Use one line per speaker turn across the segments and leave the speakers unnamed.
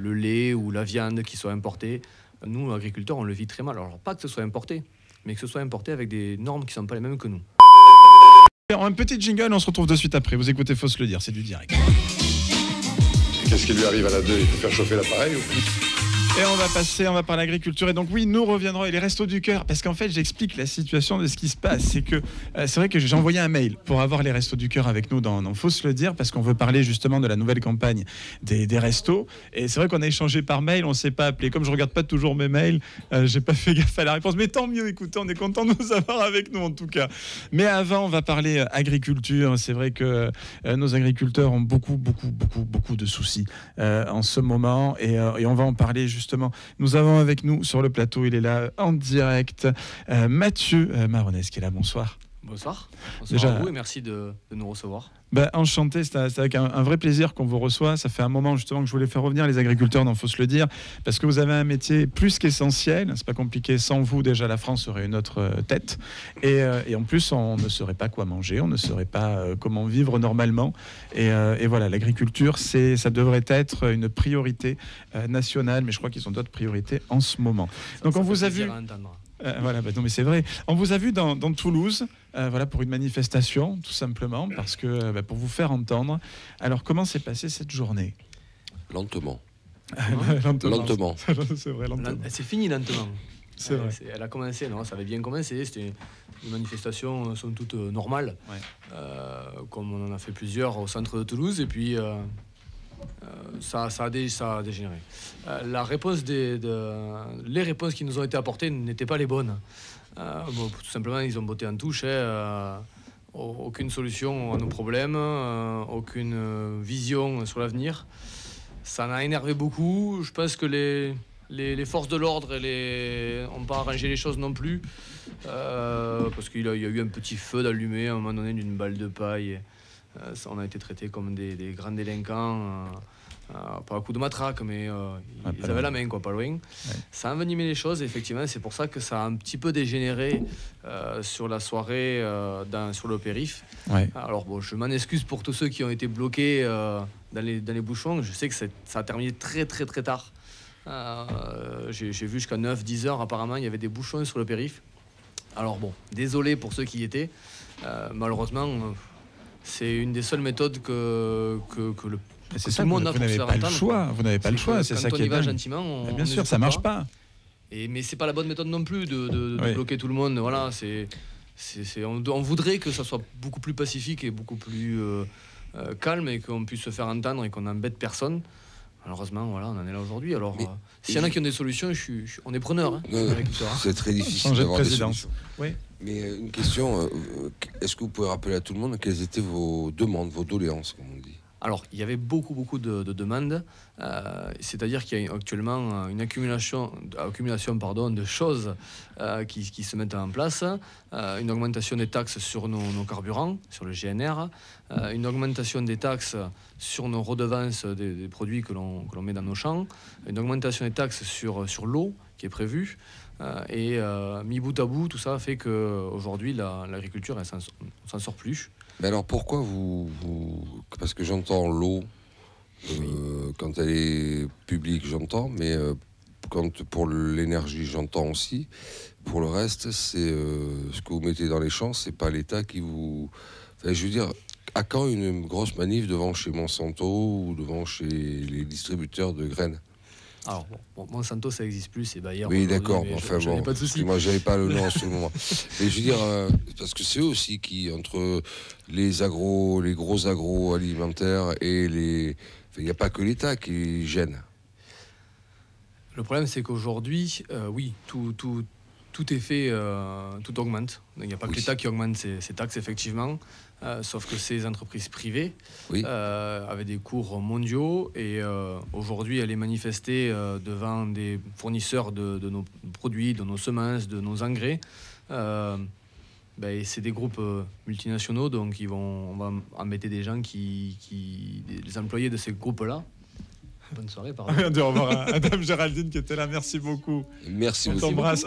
le lait ou la viande qui soit importée. Nous, agriculteurs, on le vit très mal. Alors, pas que ce soit importé, mais que ce soit importé avec des normes qui ne sont pas les mêmes que nous.
Un petit jingle, on se retrouve de suite après. Vous écoutez Faut se le dire, c'est du direct.
Qu'est-ce qui lui arrive à la 2? Il faut faire chauffer l'appareil ou
Et on va parler agriculture. Et donc oui, nous reviendrons et les restos du cœur. Parce qu'en fait, j'explique la situation de ce qui se passe. C'est que c'est vrai que j'ai envoyé un mail pour avoir les restos du cœur avec nous dans Faut se le dire. Parce qu'on veut parler justement de la nouvelle campagne des restos. Et c'est vrai qu'on a échangé par mail, on ne s'est pas appelé. Comme je ne regarde pas toujours mes mails, j'ai pas fait gaffe à la réponse. Mais tant mieux, écoutez, on est content de vous avoir avec nous en tout cas. Mais avant, on va parler agriculture. C'est vrai que nos agriculteurs ont beaucoup de soucis en ce moment. Et on va en parler justement. Nous avons avec nous sur le plateau, il est là en direct, Mathieu Maronès qui est là. Bonsoir.
Bonsoir. Bonsoir
Déjà,
à vous et merci de nous recevoir.
Enchanté, c'est avec un vrai plaisir qu'on vous reçoit. Ça fait un moment justement que je voulais faire revenir les agriculteurs dans Faut se le dire, parce que vous avez un métier plus qu'essentiel. C'est pas compliqué, sans vous déjà la France aurait une autre tête. Et en plus on ne saurait pas quoi manger, on ne saurait pas comment vivre normalement. Et voilà, l'agriculture, ça devrait être une priorité nationale, mais je crois qu'ils ont d'autres priorités en ce moment. Donc on vous a vu... non mais c'est vrai. On vous a vu dans Toulouse, pour une manifestation, tout simplement, parce que pour vous faire entendre. Alors comment s'est passée cette journée?
Lentement.
Lentement. C'est vrai, lentement.
C'est fini lentement.
C'est vrai.
Elle a commencé, non, ça avait bien commencé. C'était une manifestation somme toute normale, comme on en a fait plusieurs au centre de Toulouse, et puis ça a dégénéré. Les réponses qui nous ont été apportées n'étaient pas les bonnes. Tout simplement, ils ont botté en touche. Aucune solution à nos problèmes, aucune vision sur l'avenir. Ça en a énervé beaucoup. Je pense que les forces de l'ordre n'ont pas arrangé les choses non plus. Parce qu'il y a eu un petit feu d'allumé à un moment donné d'une balle de paille. On a été traités comme des grands délinquants, pas à coup de matraque, mais ils avaient la main, pas loin. Ouais. Ça a envenimé les choses, et effectivement, c'est pour ça que ça a un petit peu dégénéré sur la soirée sur le périph'. Ouais. Alors bon, je m'en excuse pour tous ceux qui ont été bloqués dans les bouchons. Je sais que ça a terminé très tard. J'ai vu jusqu'à 9-10 heures, apparemment, il y avait des bouchons sur le périph'. Alors bon, désolé pour ceux qui y étaient. Malheureusement... c'est une des seules méthodes que
tout le monde a pour se faire entendre. Vous n'avez pas le choix, c'est ça qui est dingue.
Gentiment,
bien sûr, ça marche pas.
Mais c'est pas la bonne méthode non plus de bloquer tout le monde. Voilà, on voudrait que ça soit beaucoup plus pacifique et beaucoup plus calme, et qu'on puisse se faire entendre et qu'on n'embête personne. Malheureusement, voilà, on en est là aujourd'hui. Alors, s'il y en a qui ont des solutions, on est preneurs.
C'est très difficile d'avoir des solutions. Oui. Mais une question, est-ce que vous pouvez rappeler à tout le monde quelles étaient vos demandes, vos doléances, comme on dit?
Alors, il y avait beaucoup de demandes. C'est-à-dire qu'il y a actuellement une accumulation de choses qui se mettent en place. Une augmentation des taxes sur nos carburants, sur le GNR. Une augmentation des taxes sur nos redevances des produits que l'on met dans nos champs. Une augmentation des taxes sur l'eau qui est prévue. Et mis bout à bout, tout ça fait qu'aujourd'hui, l'agriculture, on s'en sort plus.
Mais alors pourquoi parce que j'entends l'eau, quand elle est publique, j'entends, mais pour l'énergie, j'entends aussi. Pour le reste, c'est ce que vous mettez dans les champs, c'est pas l'État qui vous... Enfin, je veux dire, à quand une grosse manif devant chez Monsanto ou devant chez les distributeurs de graines?
Alors, Monsanto, ça n'existe plus, c'est Bayer.
Oui, d'accord, enfin bon,
pas de soucis.
Moi, j'avais pas le nom en ce moment. Mais je veux dire, parce que c'est eux aussi qui, entre les gros agroalimentaires et il n'y a pas que l'État qui gêne.
Le problème, c'est qu'aujourd'hui, oui, tout est fait, tout augmente. Il n'y a pas que l'État qui augmente ses taxes, effectivement. Sauf que ces entreprises privées avaient des cours mondiaux, et aujourd'hui elles est manifestée devant des fournisseurs de nos produits, de nos semences, de nos engrais. C'est des groupes multinationaux, donc on va embêter des gens des employés de ces groupes-là Bonne soirée, pardon.
On dit au revoir à Dame Géraldine qui était là. Merci beaucoup.
Merci
On
aussi.
t'embrasse.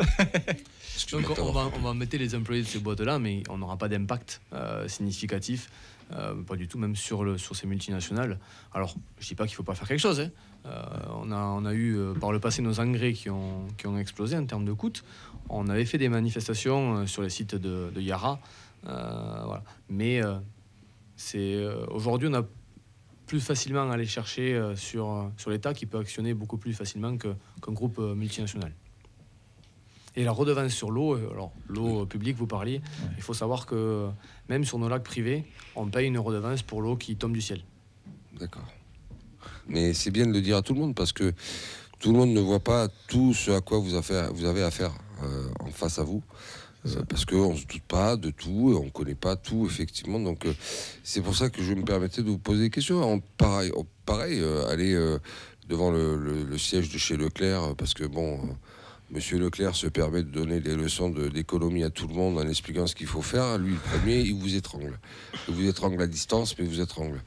Donc on va mettre les employés de ces boîtes-là, mais on n'aura pas d'impact significatif, pas du tout, même sur ces multinationales. Alors, je ne dis pas qu'il ne faut pas faire quelque chose. Hein. On a eu par le passé nos engrais qui ont explosé en termes de coûts. On avait fait des manifestations sur les sites de Yara. Voilà. Mais aujourd'hui, on a plus facilement à aller chercher sur l'État qui peut actionner beaucoup plus facilement qu'un groupe multinational. Et la redevance sur l'eau, alors l'eau publique, vous parliez, il faut savoir que même sur nos lacs privés, on paye une redevance pour l'eau qui tombe du ciel.
D'accord. Mais c'est bien de le dire à tout le monde parce que tout le monde ne voit pas tout ce à quoi vous avez affaire en face à vous. Parce qu'on ne se doute pas de tout, on ne connaît pas tout, effectivement. Donc, c'est pour ça que je me permettais de vous poser des questions. Pareil, aller devant le siège de chez Leclerc, parce que, bon, Monsieur Leclerc se permet de donner des leçons d'économie à tout le monde en expliquant ce qu'il faut faire. Lui, le premier, il vous étrangle. Il vous étrangle à distance, mais il vous étrangle.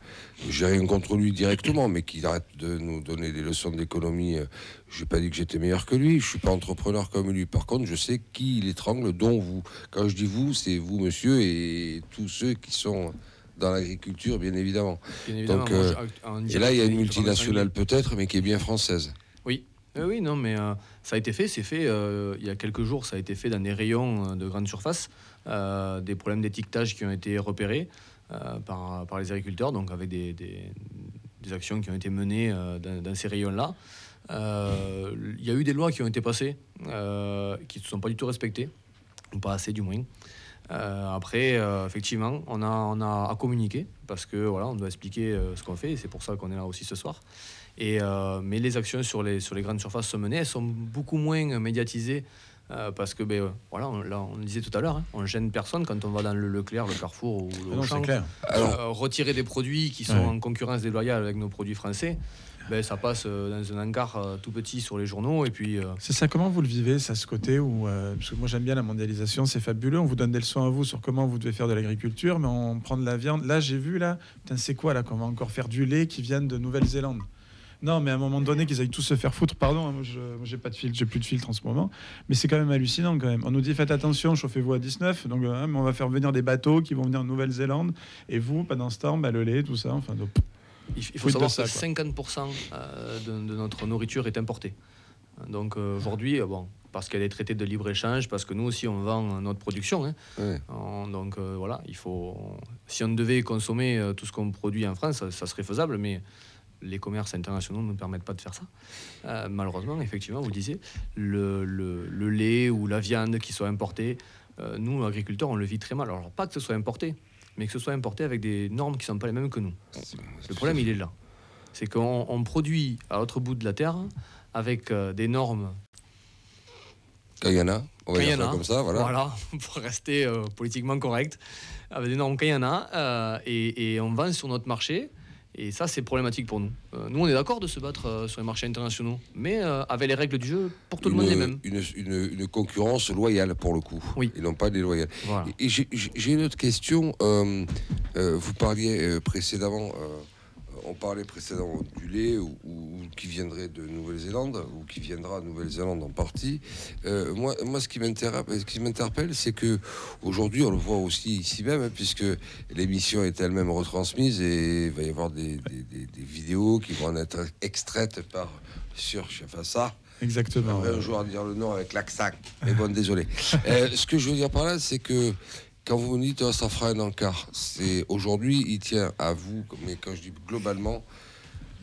J'ai rien contre lui directement, mais qu'il arrête de nous donner des leçons d'économie. Je n'ai pas dit que j'étais meilleur que lui. Je ne suis pas entrepreneur comme lui. Par contre, je sais qui il étrangle, dont vous. Quand je dis vous, c'est vous, monsieur, et tous ceux qui sont dans l'agriculture, bien évidemment. Donc, et là, il y a une multinationale peut-être, mais qui est bien française.
Oui. Oui, non, mais ça a été fait, c'est fait. Il y a quelques jours, ça a été fait dans des rayons de grande surface, des problèmes d'étiquetage qui ont été repérés par les agriculteurs, donc avec des actions qui ont été menées dans ces rayons-là. Il y a eu des lois qui ont été passées, qui ne sont pas du tout respectées, ou pas assez du moins. Après, effectivement, on a à communiquer, parce que voilà, on doit expliquer ce qu'on fait, et c'est pour ça qu'on est là aussi ce soir. Mais les actions sur les grandes surfaces sont menées, elles sont beaucoup moins médiatisées parce que, voilà, on le disait tout à l'heure, hein, on gêne personne quand on va dans le Leclerc, le Carrefour ou le Auchan. Retirer des produits qui sont en concurrence déloyale avec nos produits français, ça passe dans un encart tout petit sur les journaux. Et puis,
c'est ça, comment vous le vivez, ça, ce côté où, parce que moi j'aime bien la mondialisation, c'est fabuleux, on vous donne des leçons à vous sur comment vous devez faire de l'agriculture, mais on prend de la viande. Là, j'ai vu, c'est quoi là, qu'on va encore faire du lait qui vient de Nouvelle-Zélande. Non, mais à un moment donné, qu'ils aillent tous se faire foutre, pardon, moi j'ai pas de filtre, j'ai plus de filtre en ce moment, mais c'est quand même hallucinant quand même. On nous dit faites attention, chauffez-vous à 19, donc mais on va faire venir des bateaux qui vont venir de Nouvelle-Zélande, et vous, pendant ce temps, le lait, tout ça, enfin... Donc,
il faut savoir que 50% de notre nourriture est importée. Donc aujourd'hui, parce qu'elle est traitée de libre-échange, parce que nous aussi on vend notre production. Hein. Ouais. Donc voilà, si on devait consommer tout ce qu'on produit en France, ça serait faisable, mais les commerces internationaux ne nous permettent pas de faire ça. Malheureusement, effectivement, vous disiez, le lait ou la viande qui soit importée, nous, agriculteurs, on le vit très mal. Alors, pas que ce soit importé, mais que ce soit importé avec des normes qui ne sont pas les mêmes que nous. Le problème, il est là. C'est qu'on produit à l'autre bout de la terre avec des normes...
Kayana, on va dire ça comme ça,
voilà, pour rester politiquement correct, avec des normes Kayana, et on vend sur notre marché. Et ça, c'est problématique pour nous. Nous, on est d'accord de se battre sur les marchés internationaux, mais avec les règles du jeu, pour tout le monde les mêmes.
Une concurrence loyale, pour le coup,
oui.
Et non pas déloyale. Voilà. Et j'ai une autre question. Vous parliez précédemment... on parlait précédemment du lait ou qui viendrait de Nouvelle-Zélande ou qui viendra de Nouvelle-Zélande en partie. Moi, ce qui m'interpelle, c'est que aujourd'hui, on le voit aussi ici même, hein, puisque l'émission est elle-même retransmise et il va y avoir des vidéos qui vont être extraites sur Chafassa.
Exactement.
Un jour à dire le nom avec l'accent. Mais bon, désolé. Ce que je veux dire par là, c'est que quand vous me dites ça fera un encart, c'est aujourd'hui il tient à vous, mais quand je dis globalement,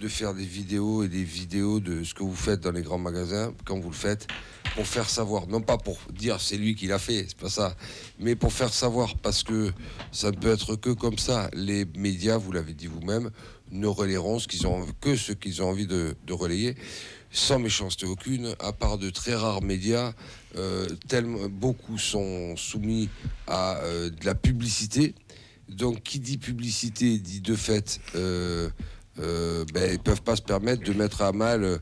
de faire des vidéos de ce que vous faites dans les grands magasins quand vous le faites, pour faire savoir, non pas pour dire c'est lui qui l'a fait, c'est pas ça, mais pour faire savoir, parce que ça ne peut être que comme ça. Les médias, vous l'avez dit vous-même, ne relayeront ce qu'ils ont envie de relayer, sans méchanceté aucune, à part de très rares médias. Tellement beaucoup sont soumis à de la publicité. Donc, qui dit publicité dit de fait, ils peuvent pas se permettre de mettre à mal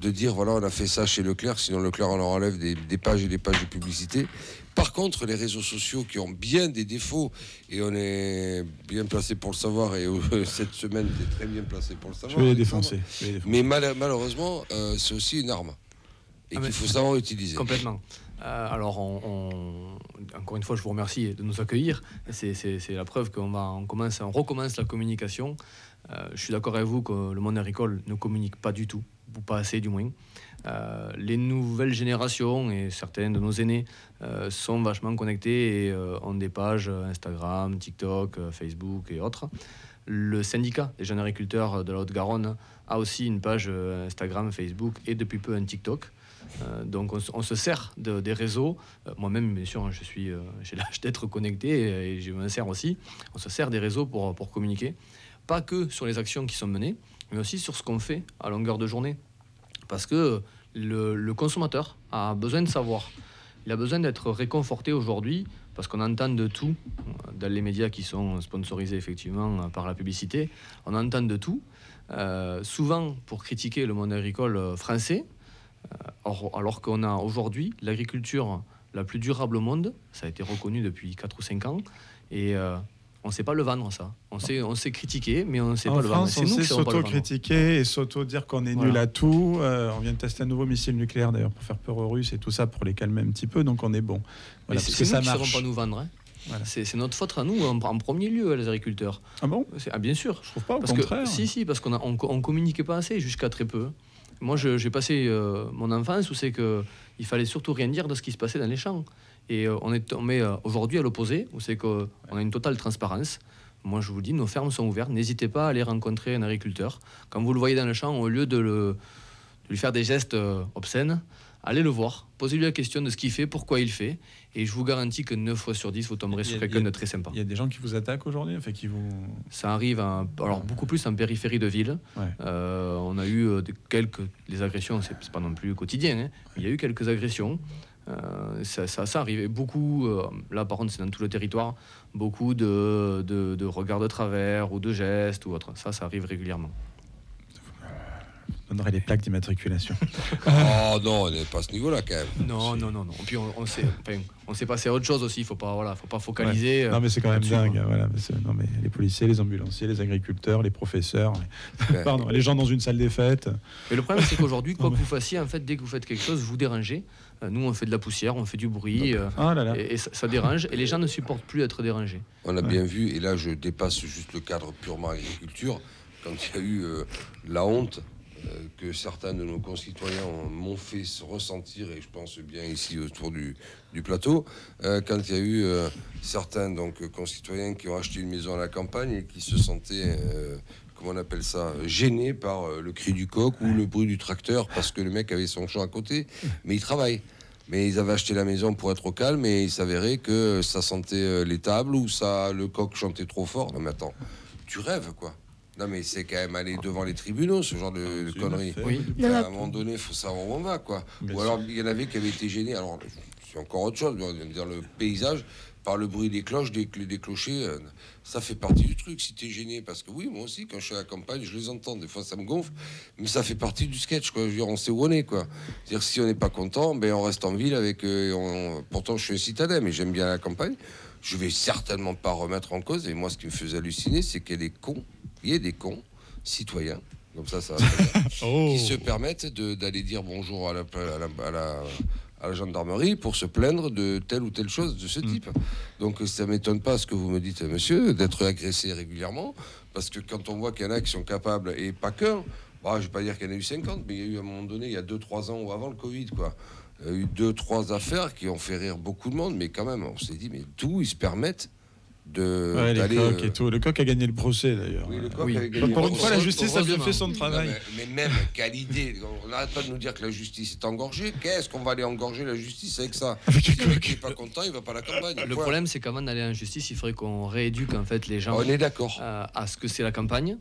de dire voilà, on a fait ça chez Leclerc, sinon Leclerc on leur enlève des pages et des pages de publicité. Par contre, les réseaux sociaux qui ont bien des défauts, et on est bien placé pour le savoir, et cette semaine, tu es très bien placé pour le savoir.
Je vais les défoncer.
Mais malheureusement, c'est aussi une arme, et qu'il faut savoir utiliser.
Complètement. Alors, encore une fois, je vous remercie de nous accueillir. C'est la preuve qu'on recommence la communication. Je suis d'accord avec vous que le monde agricole ne communique pas du tout, ou pas assez du moins. Les nouvelles générations et certains de nos aînés sont vachement connectés et ont des pages Instagram, TikTok, Facebook et autres. Le syndicat des jeunes agriculteurs de la Haute-Garonne a aussi une page Instagram, Facebook et depuis peu un TikTok. Donc on se sert des réseaux. Moi-même, bien sûr, j'ai l'âge d'être connecté et je m'en sers aussi. On se sert des réseaux pour communiquer, pas que sur les actions qui sont menées, mais aussi sur ce qu'on fait à longueur de journée. Parce que le consommateur a besoin de savoir. Il a besoin d'être réconforté aujourd'hui, parce qu'on entend de tout dans les médias qui sont sponsorisés effectivement par la publicité. On entend de tout, souvent pour critiquer le monde agricole français. Alors qu'on a aujourd'hui l'agriculture la plus durable au monde, ça a été reconnu depuis 4 ou 5 ans, et on ne sait pas le vendre, ça. On sait critiquer, mais on ne sait pas le vendre.
En France, on sait s'auto-critiquer et s'auto-dire qu'on est nul à tout. On vient de tester un nouveau missile nucléaire, d'ailleurs, pour faire peur aux Russes et tout ça, pour les calmer un petit peu, donc on est bon.
Voilà, c'est nous qui ne saurons pas nous vendre. Hein. Voilà. C'est notre faute à nous, en premier lieu, les agriculteurs.
Ah bon ?
Bien sûr.
Je trouve pas, au
parce
contraire.
Si, parce qu'on ne communiquait pas assez jusqu'à très peu. Moi, j'ai passé mon enfance où c'est qu'il fallait surtout rien dire de ce qui se passait dans les champs. Et on est aujourd'hui à l'opposé, où c'est qu'on a une totale transparence. Moi, je vous dis, nos fermes sont ouvertes. N'hésitez pas à aller rencontrer un agriculteur. Quand vous le voyez dans le champ, au lieu de lui faire des gestes obscènes, allez le voir, posez-lui la question de ce qu'il fait, pourquoi il fait, et je vous garantis que 9 fois sur 10, vous tomberez sur quelqu'un de très sympa.
Il y a des gens qui vous attaquent aujourd'hui,
Ça arrive, alors beaucoup plus en périphérie de ville. Ouais. On a eu les agressions, c'est pas non plus quotidien, hein, mais il y a eu quelques agressions. Ça arrive. Et beaucoup, là par contre c'est dans tout le territoire, beaucoup de regards de travers ou de gestes ou autre. Ça arrive régulièrement.
On aurait les plaques d'immatriculation.
Oh non, on n'est pas à ce niveau-là quand même.
Non. Puis on s'est passé à autre chose aussi. Faut pas focaliser.
Ouais. Non mais c'est quand même dingue. Voilà. Non mais les policiers, les ambulanciers, les agriculteurs, les professeurs, les gens dans une salle des fêtes.
Et le problème c'est qu'aujourd'hui, quoi que vous fassiez, en fait, dès que vous faites quelque chose, vous dérangez. Nous, on fait de la poussière, on fait du bruit, et ça dérange. Et les gens ne supportent plus d'être dérangés.
On a bien vu, et là je dépasse juste le cadre purement agriculture, quand il y a eu la honte que certains de nos concitoyens m'ont fait ressentir, et je pense bien ici autour du plateau, quand il y a eu certains concitoyens qui ont acheté une maison à la campagne et qui se sentaient, comment on appelle ça, gênés par le cri du coq ou le bruit du tracteur parce que le mec avait son champ à côté, mais il travaille. Mais ils avaient acheté la maison pour être au calme et il s'avérait que ça sentait l'étable ou le coq chantait trop fort. Non mais attends, tu rêves quoi. Non mais c'est quand même aller devant les tribunaux, ce genre de conneries. Oui. À un moment donné, il faut savoir où on va, quoi. Bien Ou sûr. Alors, il y en avait qui avaient été gênés. Alors, c'est encore autre chose, dans le paysage, par le bruit des cloches, des clochers. Ça fait partie du truc, si t'es gêné. Parce que oui, moi aussi, quand je suis à la campagne, je les entends. Des fois, ça me gonfle. Mais ça fait partie du sketch, quoi. Je veux dire, on sait où on est, quoi. C'est-à-dire, si on n'est pas content, ben, on reste en ville avec... Pourtant, je suis un citadin, mais j'aime bien la campagne. Je vais certainement pas remettre en cause. Et moi, ce qui me faisait halluciner, c'est qu'il y a des cons citoyens, comme ça qui se permettent d'aller dire bonjour à la gendarmerie pour se plaindre de telle ou telle chose de ce type. Donc ça m'étonne pas ce que vous me dites, monsieur, d'être agressé régulièrement, parce que quand on voit qu'il y en a qui sont capables, et pas qu'un, je vais pas dire qu'il y en a eu 50, mais il y a eu à un moment donné, il y a 2-3 ans ou avant le Covid, quoi. Il y a eu 2-3 affaires qui ont fait rire beaucoup de monde, mais quand même, on s'est dit, mais d'où ils se permettent
les coqs et tout. Le coq a gagné le procès d'ailleurs. Oui, le coq a gagné pour une fois, la justice a bien fait son travail.
Non, mais même, quelle idée. On n'arrête pas de nous dire que la justice est engorgée. Qu'est-ce qu'on va aller engorger la justice avec ça? Si le mec n'est pas content, il va pas à la campagne.
Le problème, c'est qu'avant d'aller en justice, il faudrait qu'on rééduque en fait les gens.
On est d'accord.
À ce que c'est la campagne.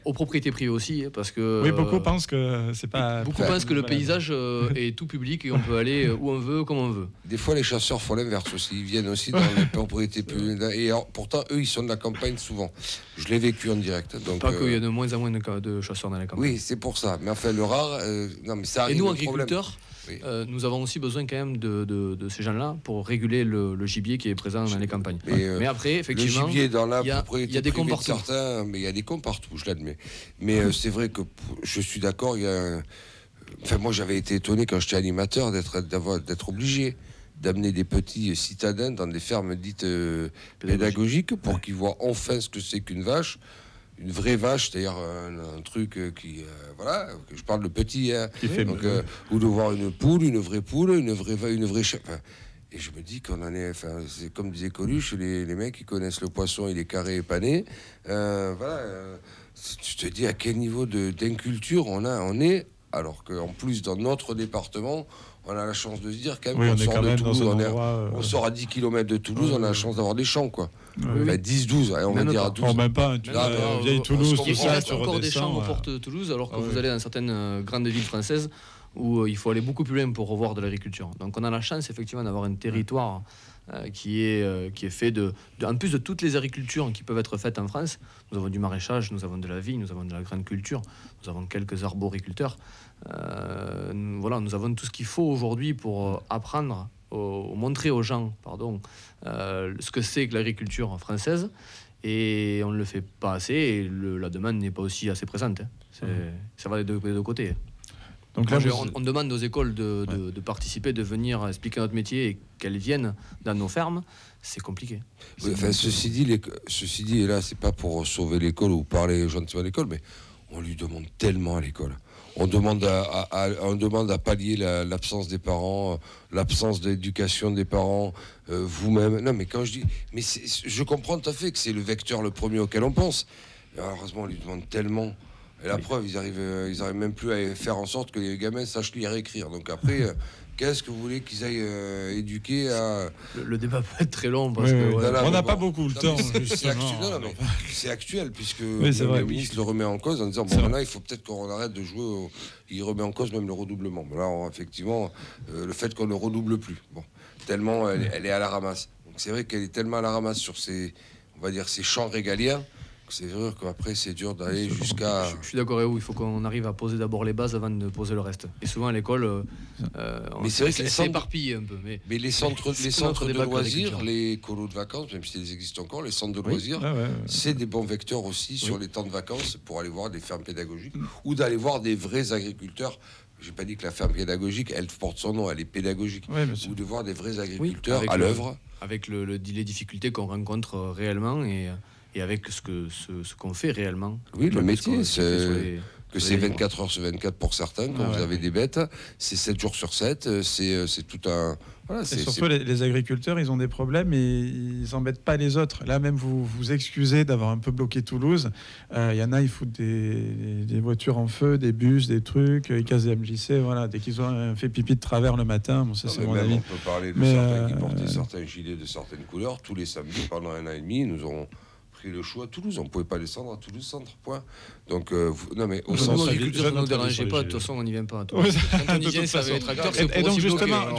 aux propriétés privées aussi, parce que
Oui, beaucoup pensent que c'est pas.
beaucoup pensent que le paysage est tout public et on peut aller où on veut, comme on veut.
Des fois, les chasseurs font l'inverse aussi. Ils viennent aussi dans les propriétés publiques. Et alors, pourtant, eux, ils sont de la campagne souvent. Je l'ai vécu en direct. Donc,
Pas qu'il y a de moins en moins de chasseurs dans les campagnes.
oui, c'est pour ça. Mais enfin, le rare, non, mais ça arrive.
Et nous,
le problème.
agriculteurs,
Oui.
nous avons aussi besoin quand même de ces gens-là pour réguler le gibier qui est présent dans les campagnes. Mais après,
Le
effectivement,
gibier dans la
il y a
propriété
des cons
privée de
partout.
certains, mais il y a des cons partout, je l'admets. Mais c'est vrai que je suis d'accord, il y a enfin, moi, j'avais été étonné quand j'étais animateur d'être obligé d'amener des petits citadins dans des fermes dites pédagogiques pour qu'ils voient enfin ce que c'est qu'une vache. Une vraie vache, c'est-à-dire un truc qui, voilà, que je parle de petit, hein. Donc, ou de voir une poule, une vraie chèvre. Enfin, et je me dis qu'on en est, enfin, c'est comme disait Coluche, les mecs qui connaissent le poisson, il est carré et pané. Voilà, tu te dis à quel niveau d'inculture on est, alors qu'en plus dans notre département, on a la chance de se dire quand même
Oui,
qu'on
on est
sort
quand
de
même
Toulouse,
dans un endroit,
on sort à 10 km de Toulouse, on a la chance d'avoir des champs, quoi.
Oui.
Enfin, 10-12, on va
Même
dire à
pas.
12.
Oh, même pas, tu
Même
vas
pas,
vieille Toulouse,
il
tout
Il
ça,
reste
tu
encore des champs
redescends.
aux portes de Toulouse, alors que
Ah
vous
oui.
allez dans certaines grandes villes françaises où il faut aller beaucoup plus loin pour revoir de l'agriculture. Donc on a la chance effectivement d'avoir un territoire qui est fait en plus de toutes les agricultures qui peuvent être faites en France. Nous avons du maraîchage, nous avons de la vigne, nous avons de la grande culture, nous avons quelques arboriculteurs. Voilà, nous avons tout ce qu'il faut aujourd'hui pour apprendre, montrer aux gens, ce que c'est que l'agriculture française. Et on ne le fait pas assez, et la demande n'est pas aussi assez présente. Hein. Ça va des deux côtés.
Donc
Moi,
là,
on demande aux écoles de participer, de venir expliquer notre métier et qu'elles viennent dans nos fermes. C'est compliqué.
Oui, enfin, ceci dit, et là, c'est pas pour sauver l'école ou parler gentiment à l'école, mais on lui demande tellement à l'école. On demande à pallier l'absence des parents, l'absence d'éducation des parents, vous-même. Non, mais quand je dis, mais je comprends tout à fait que c'est le vecteur le premier auquel on pense. Mais heureusement, on lui demande tellement. Et la preuve, ils arrivent même plus à faire en sorte que les gamins sachent lire et écrire. Donc après, qu'est-ce que vous voulez qu'ils aillent éduquer à...
Le débat peut être très long parce
Oui,
que
oui.
ouais,
On n'a pas beaucoup le temps.
C'est actuel, puisque
Oui, c'est vrai.
le ministre le remet en cause en disant bon, maintenant il faut peut-être qu'on arrête de jouer. Il remet en cause même le redoublement. Bon, là, effectivement, le fait qu'on ne redouble plus, bon, tellement elle est à la ramasse. Donc c'est vrai qu'elle est tellement à la ramasse sur ces champs régaliens. C'est vrai qu'après c'est dur d'aller jusqu'à...
Je suis d'accord avec vous, il faut qu'on arrive à poser d'abord les bases avant de poser le reste. Et souvent à l'école,
mais c'est vrai que
c'est éparpillé un peu.
Mais les centres de loisirs, les colos de vacances, même si ils existent encore, les centres de loisirs, c'est des bons vecteurs aussi sur les temps de vacances pour aller voir des fermes pédagogiques ou d'aller voir des vrais agriculteurs. J'ai pas dit que la ferme pédagogique, elle porte son nom, elle est pédagogique. Ou de voir des vrais agriculteurs à l'œuvre.
Avec les difficultés qu'on rencontre réellement et avec ce qu'on fait réellement.
Oui, le métier,
c'est
24 heures sur 24 pour certains, quand vous avez des bêtes, c'est 7 jours sur 7, c'est tout un... Voilà,
et surtout, les agriculteurs, ils ont des problèmes et ils n'embêtent pas les autres. Là, même, vous excusez d'avoir un peu bloqué Toulouse. Il y en a, ils foutent des voitures en feu, des bus, des trucs, ils cassent des MJC. Voilà, dès qu'ils ont fait pipi de travers le matin, bon, ça, c'est mon avis.
On peut parler de certains qui portaient certains gilets de certaines couleurs. Tous les samedis, pendant 1 an et demi, nous aurons pris le choix à Toulouse. On ne pouvait pas descendre à Toulouse Centre, point. Donc, non, mais au sens...
Ça ne nous dérangeait pas, de toute façon, on n'y vient pas. Quand on y vient, ça va être acteur.
Et donc,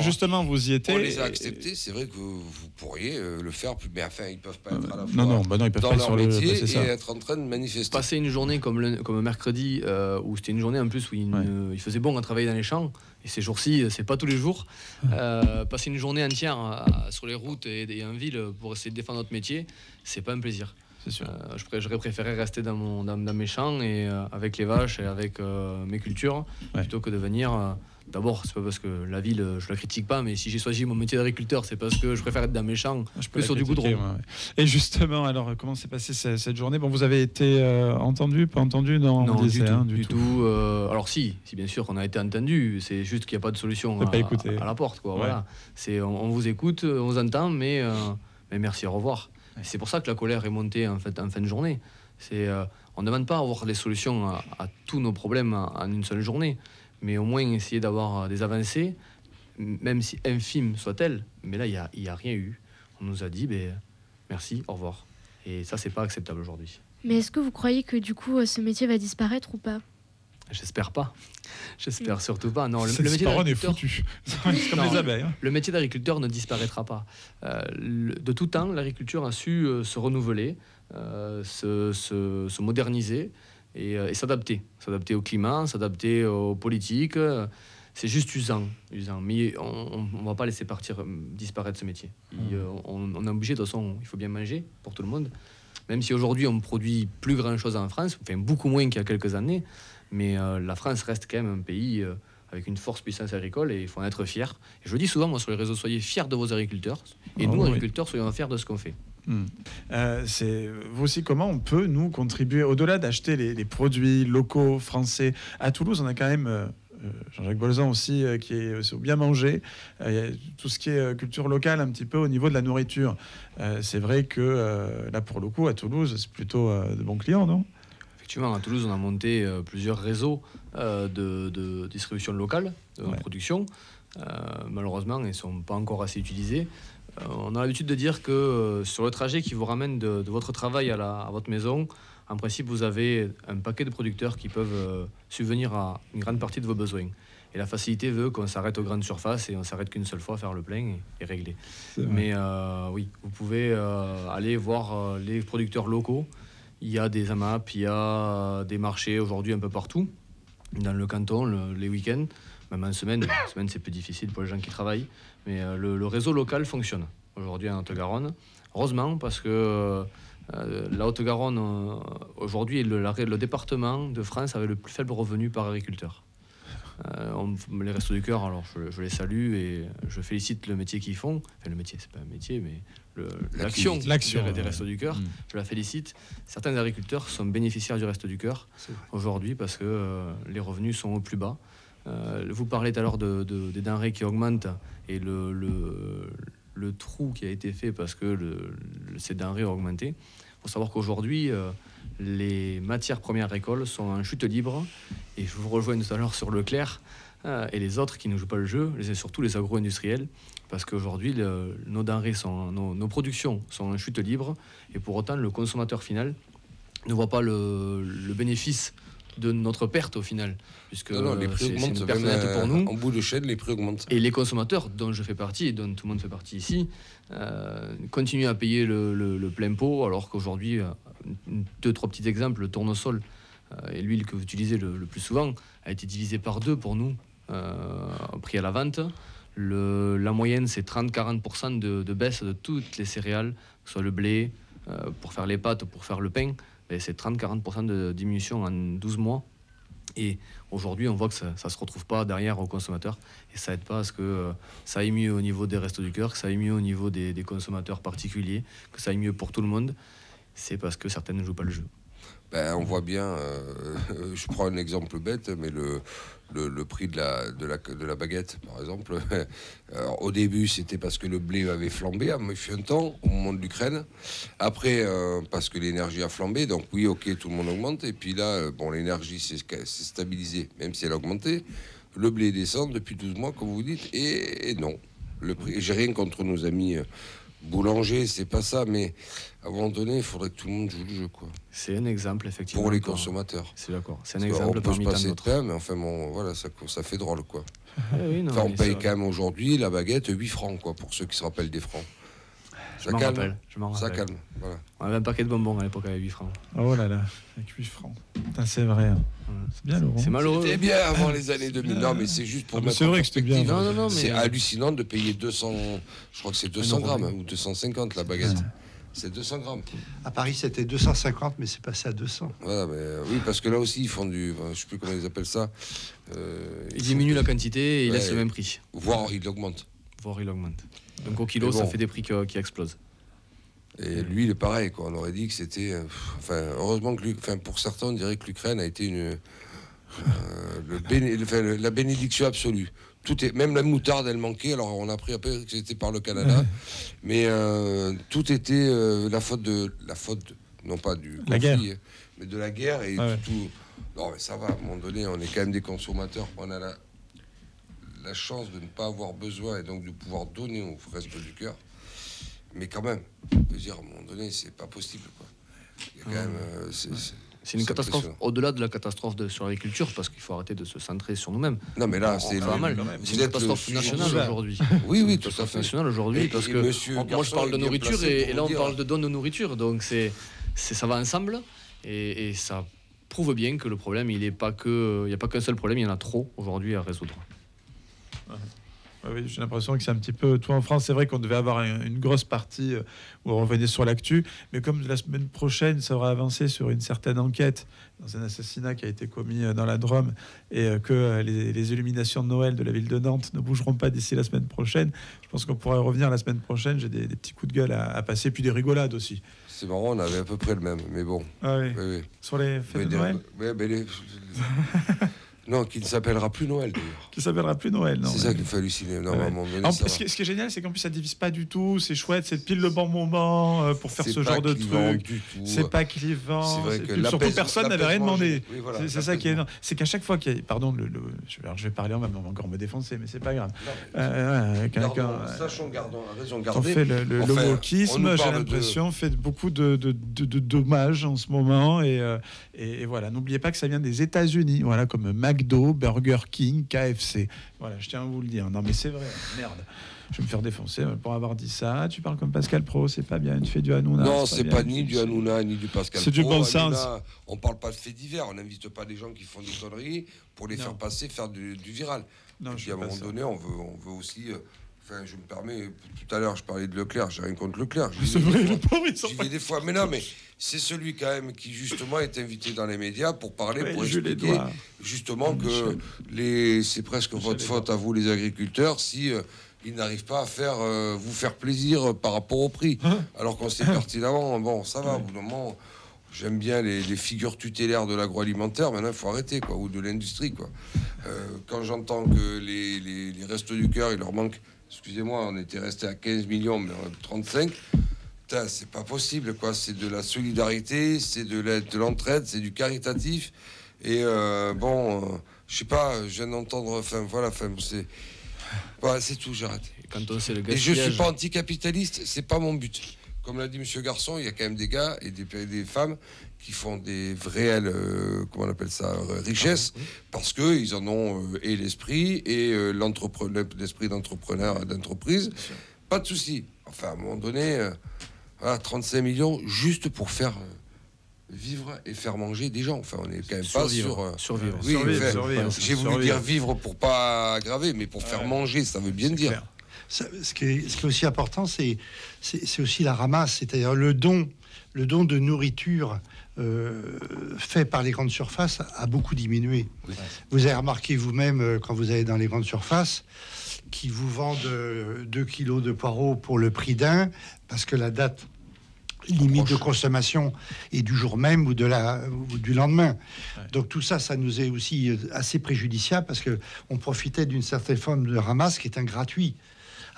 justement, vous y étiez.
On les a acceptés. C'est vrai que vous pourriez le faire, mais enfin, ils ne peuvent pas être à la fois
non, ils peuvent
dans
pas
leur
sur
métier
et
être en train de manifester.
Passer une journée comme mercredi, où c'était une journée en plus où il faisait bon à travailler dans les champs, et ces jours-ci, c'est pas tous les jours. Passer une journée entière sur les routes et en ville pour essayer de défendre notre métier, c'est pas un plaisir. J'aurais préféré rester dans mes champs et avec les vaches et avec mes cultures plutôt que de venir. D'abord, c'est pas parce que la ville, je la critique pas, mais si j'ai choisi mon métier d'agriculteur, c'est parce que je préfère être dans mes champs que sur du goudron.
Et justement, alors, comment s'est passée cette journée? Bon, vous avez été entendu, pas entendu?
Non, du tout. Alors si, bien sûr, on a été entendu. C'est juste qu'il n'y a pas de solution à la porte, quoi. Voilà. On vous écoute, on vous entend, mais merci, au revoir. C'est pour ça que la colère est montée en fin de journée. On ne demande pas à avoir des solutions à tous nos problèmes en une seule journée, mais au moins essayer d'avoir des avancées, même si infimes soient-elles. Mais là, il n'y a rien eu. On nous a dit merci, au revoir. Et ça, c'est pas acceptable aujourd'hui.
Mais est-ce que vous croyez que du coup ce métier va disparaître ou pas?
J'espère pas. J'espère surtout pas. Non,
Cette
métier
parole est
d'agriculteur,
foutue. C'est comme
Non,
les abeilles. Hein.
le métier d'agriculteur ne disparaîtra pas. De tout temps, l'agriculture a su se renouveler, se moderniser et s'adapter. S'adapter au climat, s'adapter aux politiques. C'est juste usant. Mais on ne va pas laisser disparaître ce métier. On est obligé, de toute façon, il faut bien manger pour tout le monde. Même si aujourd'hui on ne produit plus grand-chose en France, enfin beaucoup moins qu'il y a quelques années, mais la France reste quand même un pays avec une forte puissance agricole et il faut en être fier. Et je le dis souvent, moi, sur les réseaux, soyez fiers de vos agriculteurs. Et nous, agriculteurs, soyons fiers de ce qu'on fait.
C'est vous aussi, comment on peut, nous, contribuer, au-delà d'acheter les produits locaux, français. À Toulouse, on a quand même... Jean-Jacques Bolzan aussi, qui est aussi au bien manger. Il y a tout ce qui est culture locale un petit peu au niveau de la nourriture. C'est vrai que là, pour le coup, à Toulouse, c'est plutôt de bons clients, non?
Effectivement, à Toulouse, on a monté plusieurs réseaux de distribution locale, de production. Malheureusement, ils ne sont pas encore assez utilisés. On a l'habitude de dire que sur le trajet qui vous ramène de votre travail à votre maison, en principe, vous avez un paquet de producteurs qui peuvent subvenir à une grande partie de vos besoins. Et la facilité veut qu'on s'arrête aux grandes surfaces et on s'arrête qu'une seule fois à faire le plein et régler. Mais oui, vous pouvez aller voir les producteurs locaux. Il y a des AMAP, il y a des marchés aujourd'hui un peu partout, dans le canton, les week-ends, même en semaine. En semaine, c'est plus difficile pour les gens qui travaillent. Mais le réseau local fonctionne aujourd'hui en Haute-Garonne. Heureusement, parce que la Haute-Garonne, aujourd'hui, est le département de France avec le plus faible revenu par agriculteur. Les Restos du Cœur, alors je les salue et je félicite le métier qu'ils font. Enfin, le métier, c'est pas un métier, mais l'action des Restos du Cœur, je la félicite. Certains agriculteurs sont bénéficiaires du Resto du Cœur aujourd'hui parce que les revenus sont au plus bas. Vous parlez tout à l'heure des denrées qui augmentent et le trou qui a été fait parce que ces denrées ont augmenté. Il faut savoir qu'aujourd'hui, les matières premières agricoles sont en chute libre. Et je vous rejoins tout à l'heure sur Leclerc et les autres qui ne jouent pas le jeu, surtout les agro-industriels, parce qu'aujourd'hui, nos denrées, nos productions sont en chute libre. Et pour autant, le consommateur final ne voit pas le bénéfice de notre perte au final, puisque
les prix augmentent,
c'est une perte nette pour nous.
En bout de chaîne, les prix augmentent.
Et les consommateurs, dont je fais partie et dont tout le monde fait partie ici, continuent à payer le plein pot, alors qu'aujourd'hui, 2-3 petits exemples, le tournesol et l'huile que vous utilisez le plus souvent a été divisé par 2 pour nous, prix à la vente. La moyenne, c'est 30-40% de baisse de toutes les céréales, que ce soit le blé, pour faire les pâtes, pour faire le pain. Et c'est 30-40% de diminution en 12 mois. Et aujourd'hui, on voit que ça ne se retrouve pas derrière aux consommateurs. Et ça aide pas à ce que ça aille mieux au niveau des Restos du Cœur, que ça aille mieux au niveau des consommateurs particuliers, que ça aille mieux pour tout le monde. C'est parce que certains ne jouent pas le jeu.
On voit bien, je prends un exemple bête, mais le prix de la baguette, par exemple. Alors, au début, c'était parce que le blé avait flambé, il fut un temps, au moment de l'Ukraine. Après, parce que l'énergie a flambé, donc oui, ok, tout le monde augmente. Et puis là, l'énergie s'est stabilisée, même si elle a augmenté. Le blé descend depuis 12 mois, comme vous dites, et non. Le prix, j'ai rien contre nos amis boulanger, c'est pas ça, mais à un moment donné, il faudrait que tout le monde joue le jeu, quoi.
C'est un exemple, effectivement.
Pour les consommateurs.
C'est d'accord. C'est un exemple parmi tant d'autres. On peut se passer de pain,
mais enfin, voilà, ça fait drôle, quoi.
Oui, non,
on paye quand même aujourd'hui la baguette 8 francs, quoi, pour ceux qui se rappellent des francs.
Je m'en rappelle.
Ça calme, voilà.
On avait un paquet de bonbons à l'époque avec 8 francs.
Oh là là, avec 8 francs. Putain, c'est vrai. Hein. C'est bien, Laurent.
C'est malheureux.
C'était bien avant les années 2000. Non, mais c'est juste pour
c'est vrai que c'était bien.
Non,
c'est hallucinant de payer 200... Je crois que c'est 200 grammes, ou 250, la baguette. C'est 200 grammes.
À Paris, c'était 250, mais c'est passé à 200.
Voilà, oui, parce que là aussi, ils font du... Je ne sais plus comment ils appellent ça.
Ils diminuent la quantité et ils laissent le même prix.
Voire ils l'augmentent.
Donc au kilo, ça fait des prix qui explosent.
Et l'huile, pareil, quoi. On aurait dit que c'était... heureusement que pour certains, on dirait que l'Ukraine a été la bénédiction absolue. Même la moutarde, elle manquait. Alors, on a appris après que c'était par le Canada. Mais tout était la faute, non pas du conflit, mais de la guerre. Et tout. Non, mais ça va, à un moment donné, on est quand même des consommateurs. On a la chance de ne pas avoir besoin et donc de pouvoir donner au Resto du Cœur. Mais quand même, je veux dire, à un moment donné, c'est pas possible, quoi. Il y a quand même,
C'est une catastrophe, au-delà de la catastrophe sur l'agriculture, parce qu'il faut arrêter de se centrer sur nous-mêmes.
Non, mais là, c'est
pas mal. C'est une catastrophe nationale aujourd'hui.
Oui, tout à fait.
Nationale aujourd'hui, parce que moi je parle de nourriture et là on parle de dons de nourriture, donc ça va ensemble et ça prouve bien que le problème, il n'y a pas qu'un seul problème, il y en a trop aujourd'hui à résoudre.
Oui, j'ai l'impression que c'est un petit peu tout en France. C'est vrai qu'on devait avoir une grosse partie où on revenait sur l'actu, mais comme la semaine prochaine, ça aura avancé sur une certaine enquête dans un assassinat qui a été commis dans la Drôme et que les illuminations de Noël de la ville de Nantes ne bougeront pas d'ici la semaine prochaine. Je pense qu'on pourrait revenir la semaine prochaine. J'ai des petits coups de gueule à passer, puis des rigolades aussi.
C'est marrant, on avait à peu près le même, mais bon.
Ah oui.
Oui.
Sur les fêtes de Noël.
Non, qui ne s'appellera plus Noël d'ailleurs.
Qui s'appellera plus Noël, non.
C'est ça qu'il faut halluciner. Non,
ce qui est génial, c'est qu'en plus ça divise pas du tout. C'est chouette, c'est pile le bon moment pour faire ce genre de truc. C'est pas clivant.
C'est vrai que
surtout personne n'avait rien demandé.
Oui, voilà,
c'est ça qui est énorme. C'est qu'à chaque fois qu'il y a, pardon, je vais parler en même temps, encore me défoncer, mais c'est pas grave.
Sachons, raison
on
garder.
fait le wokisme, j'ai l'impression, fait beaucoup de dommages en ce moment et voilà. N'oubliez pas que ça vient des États-Unis, voilà, comme McDo, Burger King, KFC. Voilà, je tiens à vous le dire. Non, mais c'est vrai, merde. Je vais me faire défoncer pour avoir dit ça. Tu parles comme Pascal Pro, c'est pas bien. Tu fais du Hanouna.
Non, c'est pas ni du Hanouna, ni du Pascal Pro.
C'est du bon sens.
On parle pas de faits divers. On n'invite pas des gens qui font des conneries pour les faire passer, faire du viral.
Non,
puis à un moment donné, on veut aussi. Enfin, je me permets, tout à l'heure, je parlais de Leclerc, j'ai rien contre Leclerc.
C'est vrai, le pauvre, ils sont
des fois, mais non, mais c'est celui quand même qui, justement, est invité dans les médias pour parler, pour expliquer, justement, que c'est presque votre faute à vous, les agriculteurs, si ils n'arrivent pas à vous faire plaisir par rapport au prix. Alors qu'on sait pertinemment, bon, ça va, au bout d'un moment, j'aime bien les figures tutélaires de l'agroalimentaire, maintenant, il faut arrêter, quoi, ou de l'industrie, quoi. Quand j'entends que les Restos du Cœur, il leur manque. Excusez-moi, on était resté à 15 millions, mais on a 35. Putain, c'est pas possible, quoi. C'est de la solidarité, c'est de l'entraide, c'est du caritatif. Et je sais pas, je viens d'entendre. C'est tout, j'arrête. Et je suis pas anticapitaliste, c'est pas mon but. Comme l'a dit Monsieur Garçon, il y a quand même des gars et des femmes qui font des réelles, comment on appelle ça, richesses, parce qu'ils en ont et l'esprit et l'esprit d'entrepreneur, d'entreprise. Pas de souci. Enfin, à un moment donné, 35 millions juste pour faire vivre et faire manger des gens. Enfin, on est quand même
survivre.
pas
sur... Survivre.
Oui, j'ai voulu dire vivre pour pas aggraver, mais pour faire manger, ça veut bien dire.
Ce qui est aussi important, c'est aussi la ramasse, c'est-à-dire le don de nourriture fait par les grandes surfaces a beaucoup diminué. Oui. Vous avez remarqué vous-même, quand vous allez dans les grandes surfaces, qui vous vendent 2 kilos de poireaux pour le prix d'un, parce que la date limite de consommation est du jour même ou du lendemain. Ouais. Donc tout ça, ça nous est aussi assez préjudiciable, parce qu'on profitait d'une certaine forme de ramasse qui est un gratuit.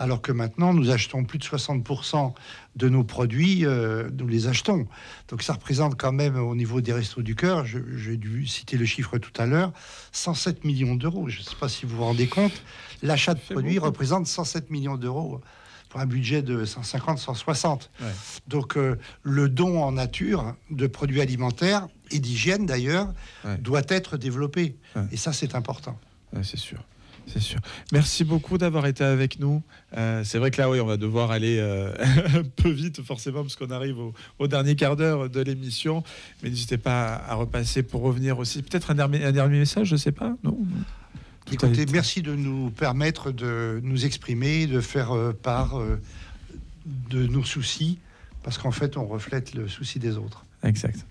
Alors que maintenant, nous achetons plus de 60% de nos produits, nous les achetons. Donc ça représente quand même, au niveau des Restos du Cœur, j'ai dû citer le chiffre tout à l'heure, 107 millions d'euros. Je ne sais pas si vous vous rendez compte, l'achat de produits représente 107 millions d'euros pour un budget de 150, 160. Ouais. Donc le don en nature de produits alimentaires, et d'hygiène d'ailleurs, doit être développé. Ouais. Et ça, c'est important.
Ouais, c'est sûr. C'est sûr. Merci beaucoup d'avoir été avec nous. C'est vrai que là, oui, on va devoir aller un peu vite, forcément, parce qu'on arrive au dernier quart d'heure de l'émission. Mais n'hésitez pas à repasser pour revenir aussi. Peut-être un dernier message, je ne sais pas. Non.
Écoutez, merci de nous permettre de nous exprimer, de faire part de nos soucis, parce qu'en fait, on reflète le souci des autres.
Exact.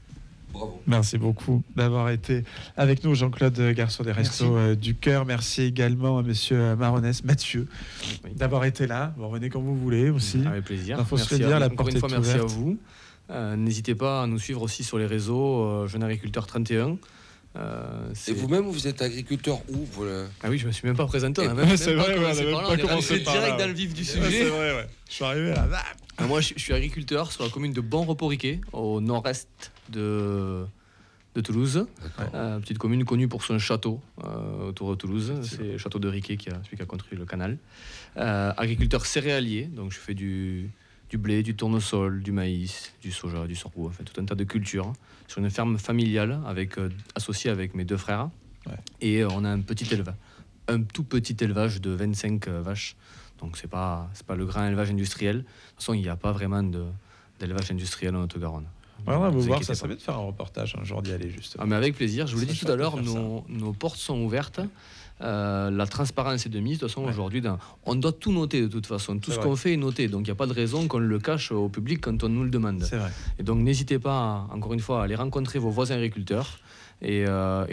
Bravo.
Merci beaucoup d'avoir été avec nous, Jean-Claude Garçon des Restos du Cœur. Merci également à Monsieur Maronès, Mathieu, d'avoir été là. Vous revenez quand vous voulez aussi.
Avec plaisir.
Il faut se le dire, la porte est ouverte.
Merci à vous. N'hésitez pas à nous suivre aussi sur les réseaux, Jeune Agriculteur 31.
Et vous-même, vous êtes agriculteur où
Ah oui, je me suis même pas présenté.
C'est vrai, on n'a même pas commencé par là.
Direct dans le vif du sujet.
C'est vrai, ouais. Je suis arrivé là.
Moi, je suis agriculteur sur la commune de Bon-Repos-Riquet, au nord-est de Toulouse. Petite commune connue pour son château autour de Toulouse. C'est le château de Riquet, celui qui a construit le canal. Agriculteur céréalier, donc je fais du du blé, du tournesol, du maïs, du soja, du sorgho, enfin tout un tas de cultures, sur une ferme familiale associée avec mes 2 frères.
Ouais.
Et on a un tout petit élevage de 25 vaches. Donc c'est pas le grand élevage industriel. De toute façon, il n'y a pas vraiment d'élevage industriel en Haute-Garonne.
Ouais, on va vous
Ne vous
voir,
inquiétez
ça serait bien de faire un reportage un jour d'y aller justement.
Ah, mais avec plaisir. Je vous l'ai
Ça
dit
serait
tout à l'heure,
chouette de faire
nos portes sont ouvertes. La transparence est de mise. De toute façon,
Ouais.
aujourd'hui, on doit tout noter de toute façon. Tout
C'est
ce
vrai.
qu'on fait est noté. Donc il n'y a pas de raison qu'on le cache au public quand on nous le demande.
C'est vrai.
Et donc n'hésitez pas, encore une fois, à aller rencontrer vos voisins agriculteurs. Et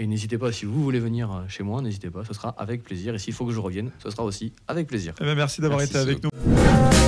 n'hésitez pas, si vous voulez venir chez moi, n'hésitez pas, ce sera avec plaisir. Et s'il faut que je revienne, ce sera aussi avec plaisir.
Eh ben, merci d'avoir
Merci,
été avec
c'est
nous.